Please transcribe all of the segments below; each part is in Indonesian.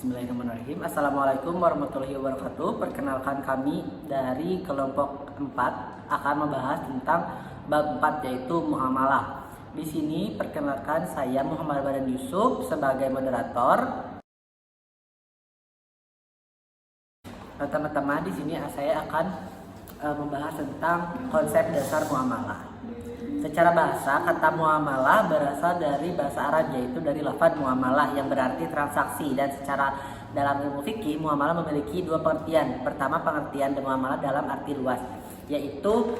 Bismillahirrahmanirrahim. Assalamualaikum warahmatullahi wabarakatuh. Perkenalkan, kami dari kelompok 4 akan membahas tentang bab 4 yaitu muamalah. Di sini perkenalkan, saya Muhammad Badan Yusuf sebagai moderator. Teman-teman, di sini saya akan membahas tentang konsep dasar muamalah. Secara bahasa, kata muamalah berasal dari bahasa Arab, yaitu dari lafaz muamalah yang berarti transaksi, dan secara dalam ilmu fikih muamalah memiliki dua pengertian. Pertama, pengertian muamalah dalam arti luas, yaitu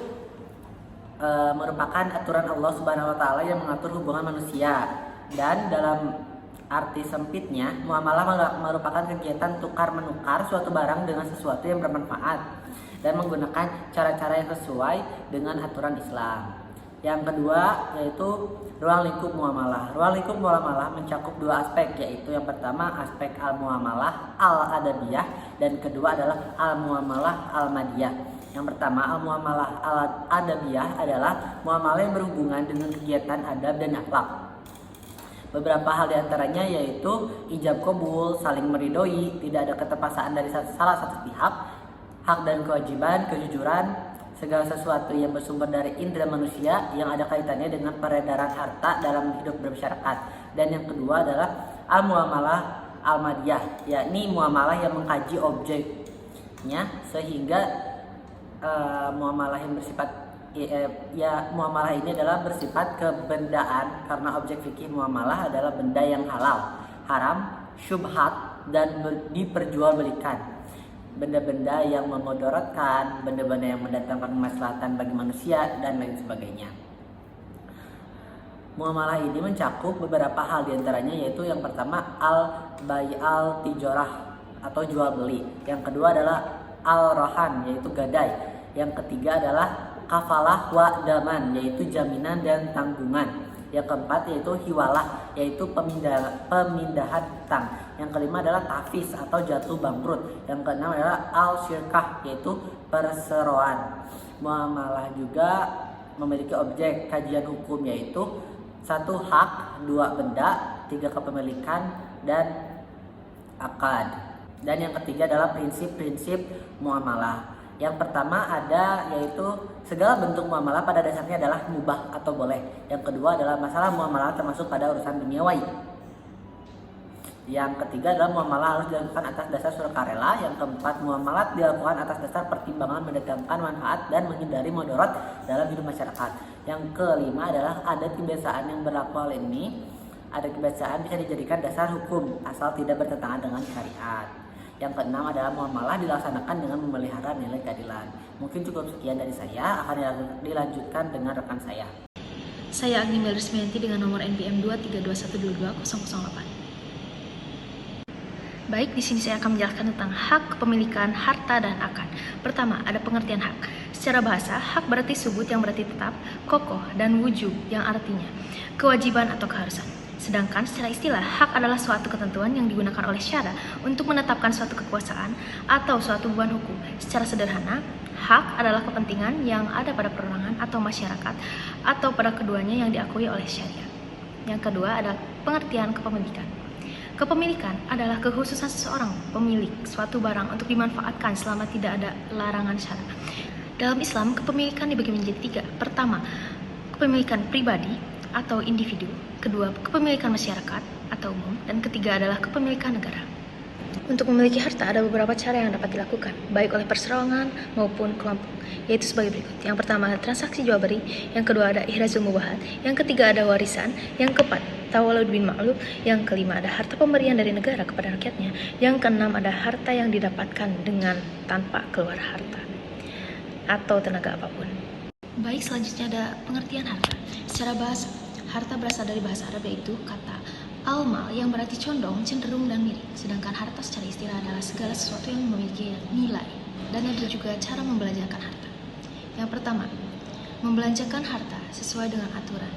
merupakan aturan Allah Subhanahu wa taala yang mengatur hubungan manusia, dan dalam arti sempitnya muamalah merupakan kegiatan tukar menukar suatu barang dengan sesuatu yang bermanfaat dan menggunakan cara-cara yang sesuai dengan aturan Islam. Yang kedua yaitu ruang lingkup muamalah. Ruang lingkup muamalah mencakup dua aspek, yaitu yang pertama aspek al-muamalah al-adabiyah dan kedua adalah al-muamalah al-madiyah. Yang pertama, al-muamalah al-adabiyah adalah muamalah yang berhubungan dengan kegiatan adab dan akhlak. Beberapa hal diantaranya yaitu ijab kabul, saling meridhoi, tidak ada keterpaksaan dari salah satu pihak, hak dan kewajiban, kejujuran, segala sesuatu yang bersumber dari indera manusia yang ada kaitannya dengan peredaran harta dalam hidup bermasyarakat. Dan yang kedua adalah al-muamalah al-madiyah, yakni muamalah yang mengkaji objeknya sehingga muamalah yang bersifat muamalah ini adalah bersifat kebendaan, karena objek fikih muamalah adalah benda yang halal, haram, syubhat dan diperjualbelikan. Benda-benda yang memudaratkan, benda-benda yang mendatangkan kemaslahatan bagi manusia, dan lain sebagainya. Muamalah ini mencakup beberapa hal diantaranya, yaitu yang pertama al-bai' al-tijarah atau jual beli. Yang kedua adalah al-rahan, yaitu gadai. Yang ketiga adalah kafalah wa daman, yaitu jaminan dan tanggungan. Yang keempat yaitu hiwalah, yaitu pemindahan hutang. Yang kelima adalah tafis atau jatuh bangkrut. Yang keenam adalah al-syirkah, yaitu perseroan. Muamalah juga memiliki objek kajian hukum, yaitu 1 hak, 2 benda, 3 kepemilikan, dan akad. Dan yang ketiga adalah prinsip-prinsip muamalah. Yang pertama ada yaitu segala bentuk muamalah pada dasarnya adalah mubah atau boleh. Yang kedua adalah masalah muamalah termasuk pada urusan duniawi. Yang ketiga adalah muamalah harus dilakukan atas dasar sukarela. Yang keempat, muamalah dilakukan atas dasar pertimbangan mendatangkan manfaat dan menghindari mudarat dalam hidup masyarakat. Yang kelima adalah adat kebiasaan yang berlaku hal ini. Adat kebiasaan bisa dijadikan dasar hukum asal tidak bertentangan dengan syariat. Yang keenam adalah muamalah dilaksanakan dengan memelihara nilai keadilan. Mungkin cukup sekian dari saya, akan dilanjutkan dengan rekan saya. Saya Agni Melismianti dengan nomor NPM 232122008. Baik, di sini saya akan menjelaskan tentang hak kepemilikan, harta, dan akad. Pertama, ada pengertian hak. Secara bahasa, hak berarti subut yang berarti tetap, kokoh, dan wujub yang artinya kewajiban atau keharusan. Sedangkan secara istilah, hak adalah suatu ketentuan yang digunakan oleh syara untuk menetapkan suatu kekuasaan atau suatu beban hukum. Secara sederhana, hak adalah kepentingan yang ada pada perorangan atau masyarakat atau pada keduanya yang diakui oleh syariat. Yang kedua ada pengertian kepemilikan. Kepemilikan adalah kekhususan seseorang pemilik suatu barang untuk dimanfaatkan selama tidak ada larangan syara. Dalam Islam, kepemilikan dibagi menjadi 3. Pertama, kepemilikan pribadi atau individu, kedua kepemilikan masyarakat atau umum, dan ketiga adalah kepemilikan negara. Untuk memiliki harta ada beberapa cara yang dapat dilakukan, baik oleh perseorangan maupun kelompok, yaitu sebagai berikut. Yang pertama ada transaksi jual beli, yang kedua ada ihrazul mubahat, yang ketiga ada warisan, yang keempat tawalud bin ma'luf, yang kelima ada harta pemberian dari negara kepada rakyatnya, yang keenam ada harta yang didapatkan dengan tanpa keluar harta atau tenaga apapun. Baik, selanjutnya ada pengertian harta. Secara bahasa, harta berasal dari bahasa Arab, yaitu kata al-mal yang berarti condong, cenderung, dan mirip. Sedangkan harta secara istilah adalah segala sesuatu yang memiliki nilai. Dan ada juga cara membelanjakan harta. Yang pertama, membelanjakan harta sesuai dengan aturan,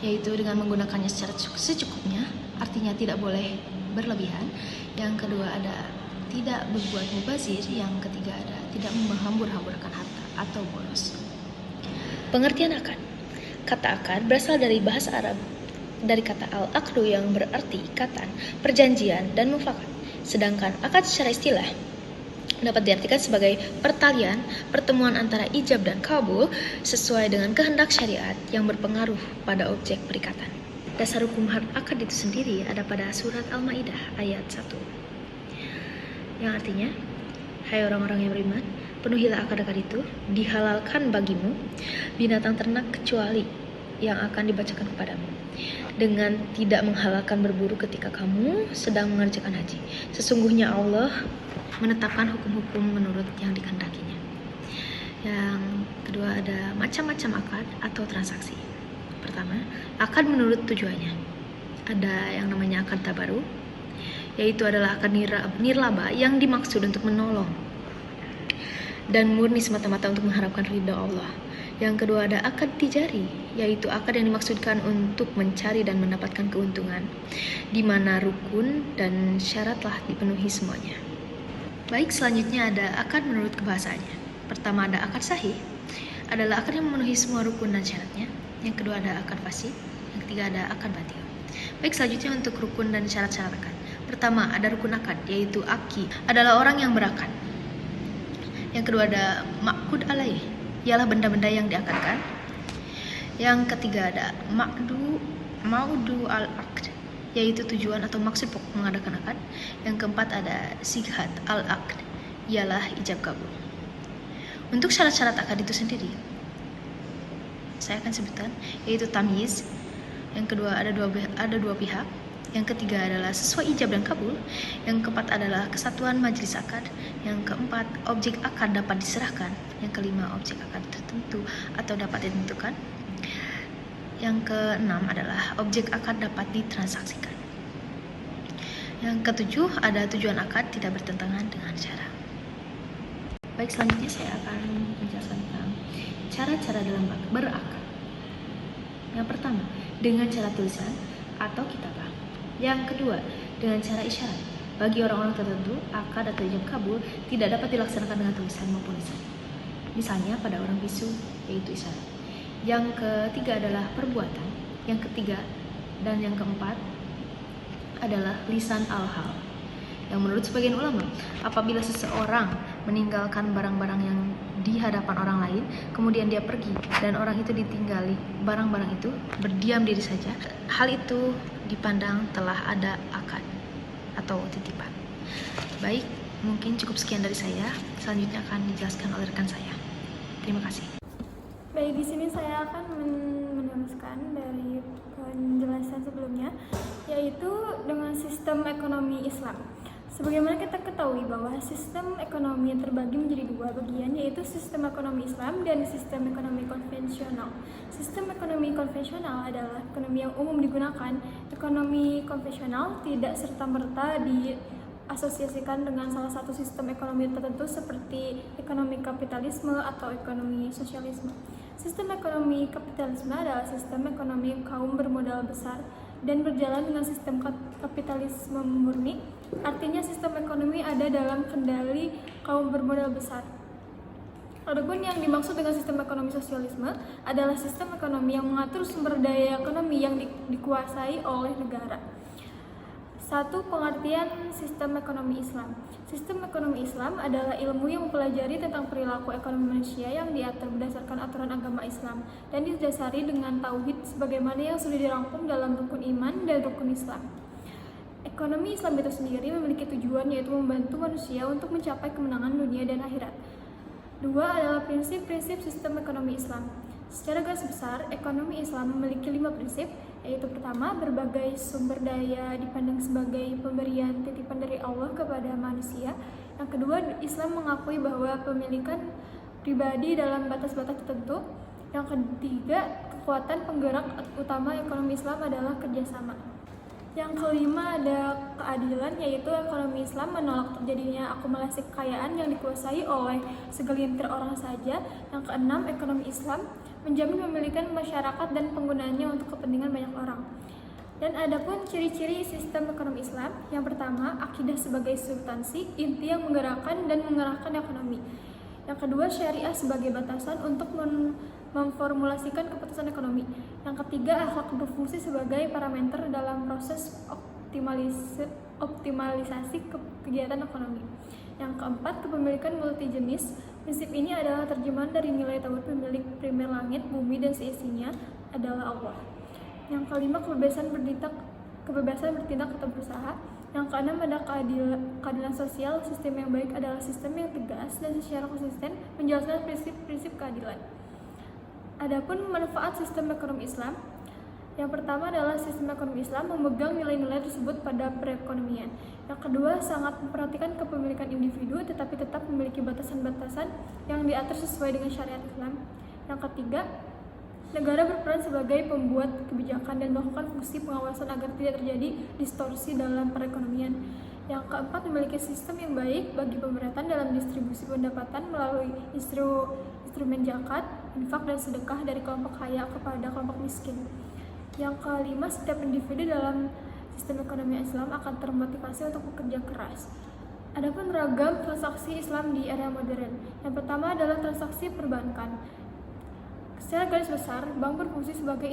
yaitu dengan menggunakannya secara secukupnya, artinya tidak boleh berlebihan. Yang kedua ada tidak berbuat mubazir. Yang ketiga ada tidak menghambur-hamburkan harta atau boros. Pengertian akad. Kata akad berasal dari bahasa Arab dari kata al-aqdu yang berarti ikatan, perjanjian, dan mufakat. Sedangkan akad secara istilah dapat diartikan sebagai pertalian, pertemuan antara ijab dan kabul sesuai dengan kehendak syariat yang berpengaruh pada objek perikatan. Dasar hukum akad itu sendiri ada pada surat Al-Maidah ayat 1. Yang artinya, hai orang-orang yang beriman, penuhilah akad-akad itu, dihalalkan bagimu binatang ternak kecuali yang akan dibacakan kepadamu, dengan tidak menghalalkan berburu ketika kamu sedang mengerjakan haji. Sesungguhnya Allah menetapkan hukum-hukum menurut yang dikehendakinya. Yang kedua ada macam-macam akad atau transaksi. Pertama, akad menurut tujuannya. Ada yang namanya akad tabaru, yaitu adalah akad nirlaba yang dimaksud untuk menolong dan murni semata-mata untuk mengharapkan ridha Allah. Yang kedua ada akad tijari, yaitu akad yang dimaksudkan untuk mencari dan mendapatkan keuntungan, di mana rukun dan syarat telah dipenuhi semuanya. Baik, selanjutnya ada akad menurut kebahasaannya. Pertama ada akad sahih, adalah akad yang memenuhi semua rukun dan syaratnya. Yang kedua ada akad fasih, yang ketiga ada akad batil. Baik, selanjutnya untuk rukun dan syarat-syarat akad. Pertama ada rukun akad, yaitu aki, adalah orang yang berakad. Yang kedua ada ma'qud alaih, ialah benda-benda yang diakadkan. Yang ketiga ada ma'udu al-aqd, yaitu tujuan atau maksud pokok mengadakan akad. Yang keempat ada sighat al-aqd, ialah ijab kabul. Untuk syarat-syarat akad itu sendiri saya akan sebutkan, yaitu tamyiz. Yang kedua ada dua pihak. Yang ketiga adalah sesuai ijab dan kabul. Yang keempat adalah kesatuan majelis akad. Yang keempat, objek akad dapat diserahkan. Yang kelima, objek akad tertentu atau dapat ditentukan. Yang keenam adalah objek akad dapat ditransaksikan. Yang ketujuh, ada tujuan akad tidak bertentangan dengan syarat. Baik, selanjutnya saya akan menjelaskan tentang cara-cara dalam berakad. Yang pertama, dengan cara tulisan atau kitabah. Yang kedua, dengan cara isyarat. Bagi orang-orang tertentu, akad atau ijab kabul tidak dapat dilaksanakan dengan tulisan maupun lisan. Misalnya pada orang bisu, yaitu isyarat. Yang ketiga adalah perbuatan. Yang ketiga dan yang keempat adalah lisan al-hal. Yang menurut sebagian ulama, apabila seseorang meninggalkan barang-barang yang di hadapan orang lain, kemudian dia pergi dan orang itu ditinggali barang-barang itu, berdiam diri saja, hal itu dipandang telah ada akad atau titipan. Baik, mungkin cukup sekian dari saya. Selanjutnya akan dijelaskan oleh rekan saya. Terima kasih. Baik, di sini saya akan meneruskan dari penjelasan sebelumnya, yaitu dengan sistem ekonomi Islam. Sebagaimana kita ketahui bahwa sistem ekonomi terbagi menjadi dua bagian, yaitu sistem ekonomi Islam dan sistem ekonomi konvensional. Sistem ekonomi konvensional adalah ekonomi yang umum digunakan. Ekonomi konvensional tidak serta-merta diasosiasikan dengan salah satu sistem ekonomi tertentu seperti ekonomi kapitalisme atau ekonomi sosialisme. Sistem ekonomi kapitalisme adalah sistem ekonomi kaum bermodal besar dan berjalan dengan sistem kapitalisme murni. Artinya sistem ekonomi ada dalam kendali kaum bermodal besar. Adapun yang dimaksud dengan sistem ekonomi sosialisme adalah sistem ekonomi yang mengatur sumber daya ekonomi yang dikuasai oleh negara. Satu, pengertian sistem ekonomi Islam. Sistem ekonomi Islam adalah ilmu yang mempelajari tentang perilaku ekonomi manusia yang diatur berdasarkan aturan agama Islam dan didasari dengan tauhid sebagaimana yang sudah dirangkum dalam rukun iman dan rukun Islam. Ekonomi Islam itu sendiri memiliki tujuan, yaitu membantu manusia untuk mencapai kemenangan dunia dan akhirat. Dua adalah prinsip-prinsip sistem ekonomi Islam. Secara garis besar, ekonomi Islam memiliki 5 prinsip, yaitu pertama, berbagai sumber daya dipandang sebagai pemberian titipan dari Allah kepada manusia. Yang kedua, Islam mengakui bahwa pemilikan pribadi dalam batas-batas tertentu. Yang ketiga, kekuatan penggerak utama ekonomi Islam adalah kerjasama. Yang kelima ada keadilan, yaitu ekonomi Islam menolak terjadinya akumulasi kekayaan yang dikuasai oleh segelintir orang saja. Yang keenam, ekonomi Islam menjamin pemilikan masyarakat dan penggunaannya untuk kepentingan banyak orang. Dan adapun ciri-ciri sistem ekonomi Islam, yang pertama, akidah sebagai substansi inti yang menggerakkan dan mengerahkan ekonomi. Yang kedua, syariah sebagai batasan untuk memformulasikan keputusan ekonomi. Yang ketiga, akhlak berfungsi sebagai parameter dalam proses optimalisasi kegiatan ekonomi. Yang keempat, kepemilikan multijenis. Prinsip ini adalah terjemahan dari nilai tauhid pemilik primer langit, bumi, dan seisinya adalah Allah. Yang kelima, kebebasan bertindak atau berusaha. Yang keenam, ada keadilan sosial. Sistem yang baik adalah sistem yang tegas dan secara konsisten menjelaskan prinsip-prinsip keadilan. Adapun manfaat sistem ekonomi Islam, yang pertama adalah sistem ekonomi Islam memegang nilai-nilai tersebut pada perekonomian. Yang kedua, sangat memperhatikan kepemilikan individu tetapi tetap memiliki batasan-batasan yang diatur sesuai dengan syariat Islam. Yang ketiga, negara berperan sebagai pembuat kebijakan dan melakukan fungsi pengawasan agar tidak terjadi distorsi dalam perekonomian. Yang keempat, memiliki sistem yang baik bagi pemerintahan dalam distribusi pendapatan melalui instrumen zakat, infak, dan sedekah dari kelompok kaya kepada kelompok miskin. Yang kelima, setiap individu dalam sistem ekonomi Islam akan termotivasi untuk bekerja keras. Adapun ragam transaksi Islam di era modern. Yang pertama adalah transaksi perbankan. Secara garis besar, bank berfungsi sebagai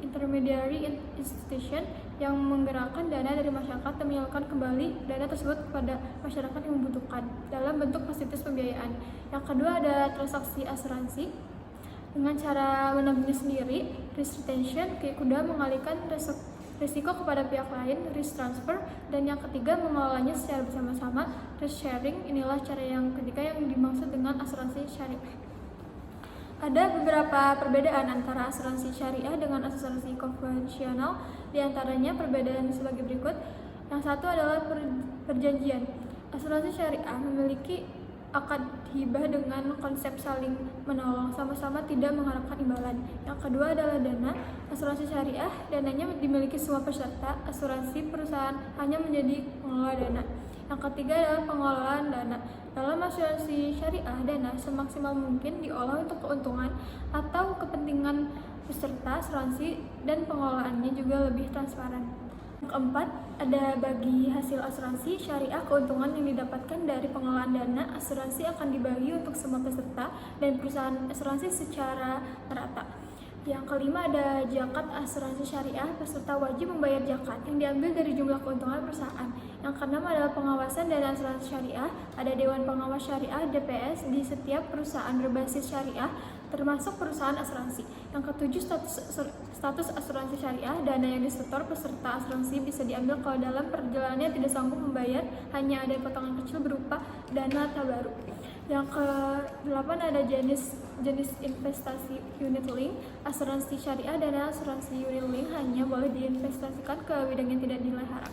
intermediary institution yang menggerakkan dana dari masyarakat dan menyalurkan kembali dana tersebut kepada masyarakat yang membutuhkan dalam bentuk fasilitas pembiayaan. Yang kedua ada transaksi asuransi. Dengan cara menanggung sendiri, risk retention, kuda mengalihkan risiko kepada pihak lain, risk transfer, dan yang ketiga mengelolanya secara bersama-sama, risk sharing. Inilah cara yang ketiga yang dimaksud dengan asuransi syariah. Ada beberapa perbedaan antara asuransi syariah dengan asuransi konvensional, di antaranya perbedaan sebagai berikut. Yang satu adalah perjanjian. Asuransi syariah memiliki akad hibah dengan konsep saling menolong, sama-sama tidak mengharapkan imbalan. Yang kedua adalah dana. Asuransi syariah, dananya dimiliki semua peserta. Asuransi perusahaan hanya menjadi pengelola dana. Yang ketiga adalah pengelolaan dana. Dalam asuransi syariah, dana semaksimal mungkin diolah untuk keuntungan atau kepentingan peserta asuransi dan pengelolaannya juga lebih transparan. Yang keempat, ada bagi hasil asuransi syariah, keuntungan yang didapatkan dari pengelolaan dana asuransi akan dibagi untuk semua peserta dan perusahaan asuransi secara merata. Yang kelima ada zakat asuransi syariah, peserta wajib membayar zakat yang diambil dari jumlah keuntungan perusahaan. Yang keenam adalah pengawasan dana asuransi syariah, ada Dewan Pengawas Syariah DPS di setiap perusahaan berbasis syariah termasuk perusahaan asuransi. Yang ketujuh, status asuransi syariah, dana yang disetor peserta asuransi bisa diambil kalau dalam perjalanannya tidak sanggup membayar, hanya ada potongan kecil berupa dana tabaruk. Yang ke-8 ada jenis investasi unit link. Asuransi syariah dana asuransi unit link hanya boleh diinvestasikan ke bidang yang tidak dinilai haram.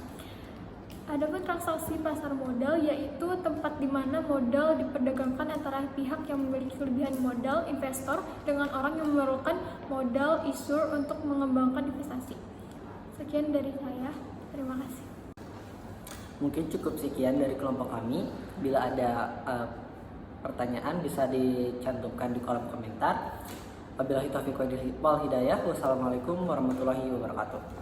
Adapun transaksi pasar modal, yaitu tempat di mana modal diperdagangkan antara pihak yang memiliki kelebihan modal investor dengan orang yang memerlukan modal issuer untuk mengembangkan investasi. Sekian dari saya, terima kasih. Mungkin cukup sekian dari kelompok kami. Bila ada pertanyaan bisa dicantumkan di kolom komentar. Wabillahi taufiq wal hidayah. Wassalamualaikum warahmatullahi wabarakatuh.